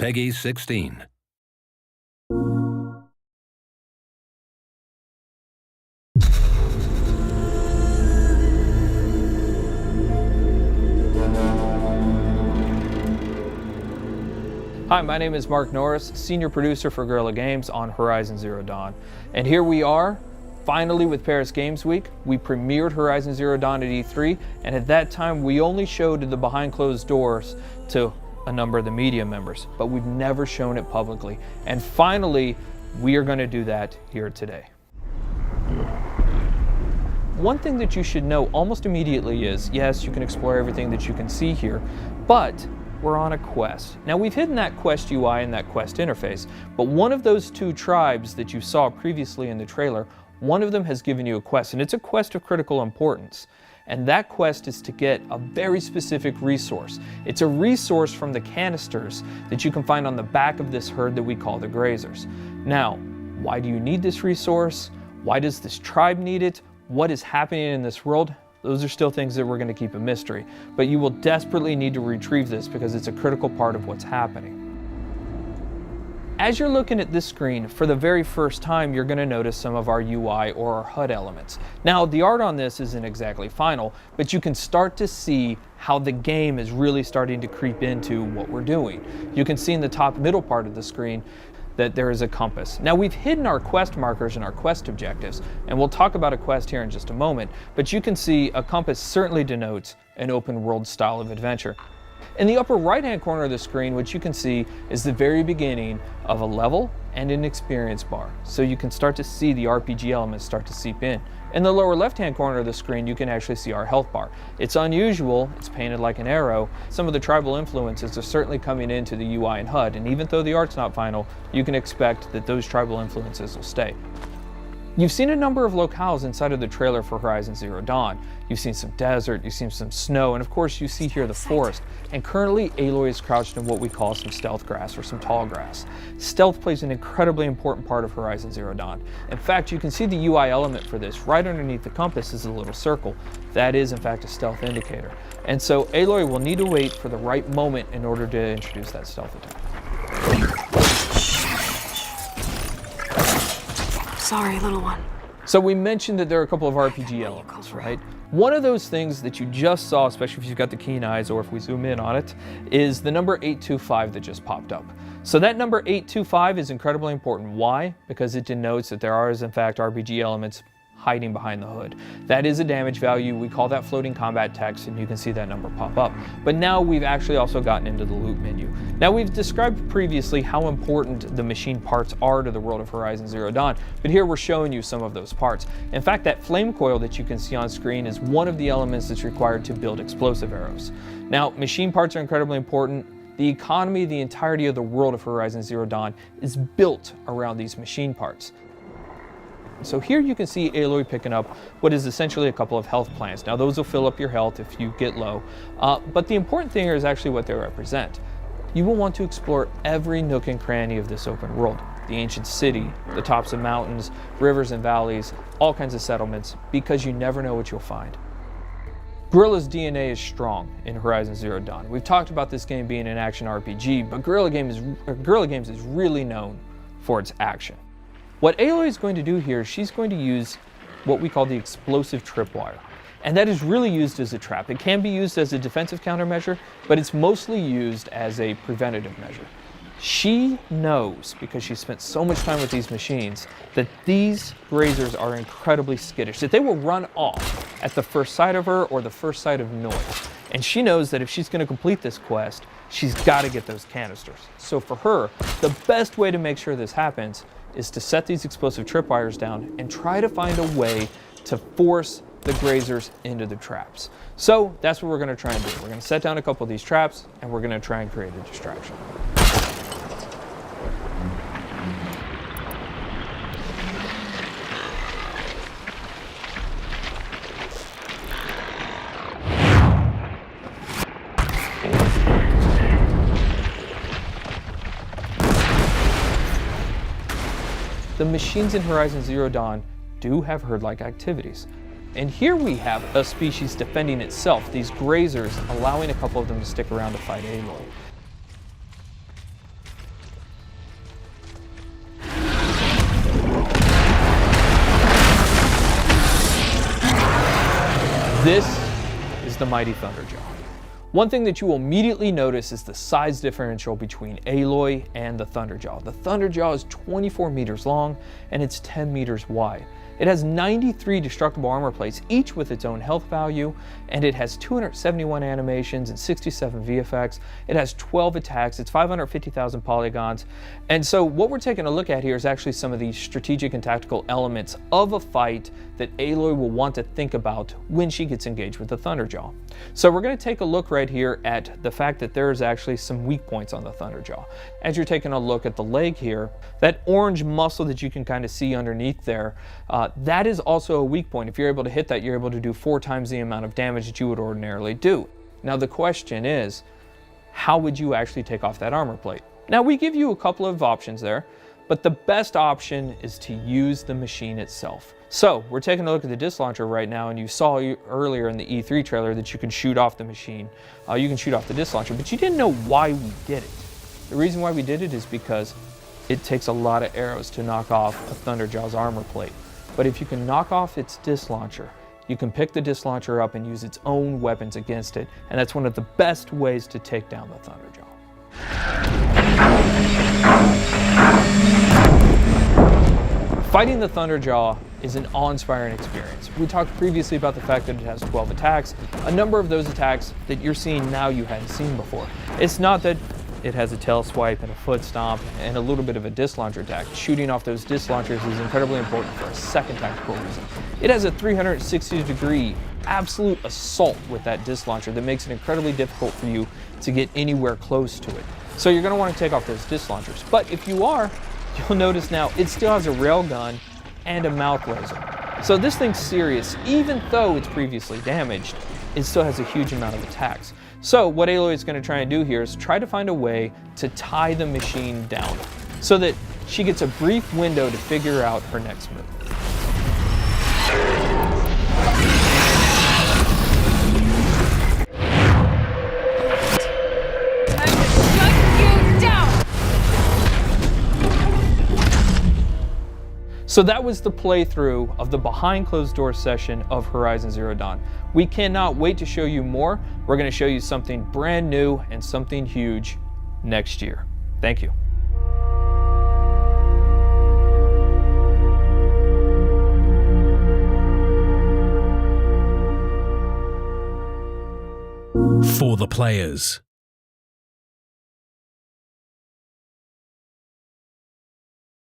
Peggy 16. Hi, my name is Mark Norris, Senior Producer for Guerrilla Games on Horizon Zero Dawn. And here we are, finally with Paris Games Week. We premiered Horizon Zero Dawn at E3, and at that time we only showed the behind closed doors to a number of the media members, but we've never shown it publicly. And finally, we are going to do that here today. One thing that you should know almost immediately is, yes, you can explore everything that you can see here, but we're on a quest. Now, we've hidden that quest UI and that quest interface, but one of those two tribes that you saw previously in the trailer, one of them has given you a quest, and it's a quest of critical importance. And that quest is to get a very specific resource. It's a resource from the canisters that you can find on the back of this herd that we call the Grazers. Now, why do you need this resource? Why does this tribe need it? What is happening in this world? Those are still things that we're going to keep a mystery, but you will desperately need to retrieve this because it's a critical part of what's happening. As you're looking at this screen, for the very first time, you're going to notice some of our UI or our HUD elements. Now, the art on this isn't exactly final, but you can start to see how the game is really starting to creep into what we're doing. You can see in the top middle part of the screen that there is a compass. Now, we've hidden our quest markers and our quest objectives, and we'll talk about a quest here in just a moment, but you can see a compass certainly denotes an open world style of adventure. In the upper right hand corner of the screen, what you can see is the very beginning of a level and an experience bar, so you can start to see the RPG elements start to seep in. In the lower left hand corner of the screen, you can actually see our health bar. It's unusual, it's painted like an arrow. Some of the tribal influences are certainly coming into the UI and HUD, and even though the art's not final, you can expect that those tribal influences will stay. You've seen a number of locales inside of the trailer for Horizon Zero Dawn. You've seen some desert, you've seen some snow, and of course you see here the forest. And currently Aloy is crouched in what we call some stealth grass or some tall grass. Stealth plays an incredibly important part of Horizon Zero Dawn. In fact, you can see the UI element for this. Right underneath the compass is a little circle. That is in fact a stealth indicator. And so Aloy will need to wait for the right moment in order to introduce that stealth attack. Sorry, little one. So we mentioned that there are a couple of RPG elements, right? One of those things that you just saw, especially if you've got the keen eyes or if we zoom in on it, is the number 825 that just popped up. So that number 825 is incredibly important. Why? Because it denotes that there are, in fact, RPG elements hiding behind the hood. That is a damage value. We call that floating combat text, and you can see that number pop up. But now we've actually also gotten into the loot menu. Now, we've described previously how important the machine parts are to the world of Horizon Zero Dawn, but here we're showing you some of those parts. In fact, that flame coil that you can see on screen is one of the elements that's required to build explosive arrows. Now, machine parts are incredibly important. The economy, the entirety of the world of Horizon Zero Dawn is built around these machine parts. So here you can see Aloy picking up what is essentially a couple of health plants. Now, those will fill up your health if you get low, but the important thing here is actually what they represent. You will want to explore every nook and cranny of this open world. The ancient city, the tops of mountains, rivers and valleys, all kinds of settlements, because you never know what you'll find. Guerrilla's DNA is strong in Horizon Zero Dawn. We've talked about this game being an action RPG, but Guerrilla Games is really known for its action. What Aloy is going to do here, she's going to use what we call the explosive tripwire. And that is really used as a trap. It can be used as a defensive countermeasure, but it's mostly used as a preventative measure. She knows, because she spent so much time with these machines, that these Grazers are incredibly skittish, that they will run off at the first sight of her or the first sight of noise. And she knows that if she's going to complete this quest, she's got to get those canisters. So for her, the best way to make sure this happens is to set these explosive tripwires down and try to find a way to force the Grazers into the traps. So that's what we're going to try and do. We're going to set down a couple of these traps, and we're going to try and create a distraction. The machines in Horizon Zero Dawn do have herd-like activities. And here we have a species defending itself, these Grazers, allowing a couple of them to stick around to fight Aloy. This is the mighty Thunderjaw. One thing that you will immediately notice is the size differential between Aloy and the Thunderjaw. The Thunderjaw is 24 meters long and it's 10 meters wide. It has 93 destructible armor plates, each with its own health value, and it has 271 animations and 67 VFX. It has 12 attacks, it's 550,000 polygons. And so what we're taking a look at here is actually some of the strategic and tactical elements of a fight that Aloy will want to think about when she gets engaged with the Thunderjaw. So we're going to take a look right here at the fact that there is actually some weak points on the Thunderjaw. As you're taking a look at the leg here, that orange muscle that you can kind of see underneath there, that is also a weak point. If you're able to hit that, you're able to do 4 times the amount of damage that you would ordinarily do. Now the question is, how would you actually take off that armor plate? Now we give you a couple of options there, but the best option is to use the machine itself. So we're taking a look at the disc launcher right now, and you saw earlier in the E3 trailer that you can shoot off the machine. You can shoot off the disc launcher, but you didn't know why we did it. The reason why we did it is because it takes a lot of arrows to knock off a Thunderjaw's armor plate. But if you can knock off its disc launcher, you can pick the disc launcher up and use its own weapons against it, and that's one of the best ways to take down the Thunderjaw. Fighting the Thunderjaw is an awe-inspiring experience. We talked previously about the fact that it has 12 attacks. A number of those attacks that you're seeing now you hadn't seen before. It's not that it has a tail swipe and a foot stomp and a little bit of a disc launcher attack. Shooting off those disc launchers is incredibly important for a second tactical reason. It has a 360-degree absolute assault with that disc launcher that makes it incredibly difficult for you to get anywhere close to it. So you're going to want to take off those disc launchers. But if you are, you'll notice now it still has a railgun and a mouth laser. So this thing's serious. Even though it's previously damaged, it still has a huge amount of attacks. So what Aloy is going to try and do here is try to find a way to tie the machine down so that she gets a brief window to figure out her next move. So that was the playthrough of the behind closed door session of Horizon Zero Dawn. We cannot wait to show you more. We're going to show you something brand new and something huge next year. Thank you. For the players.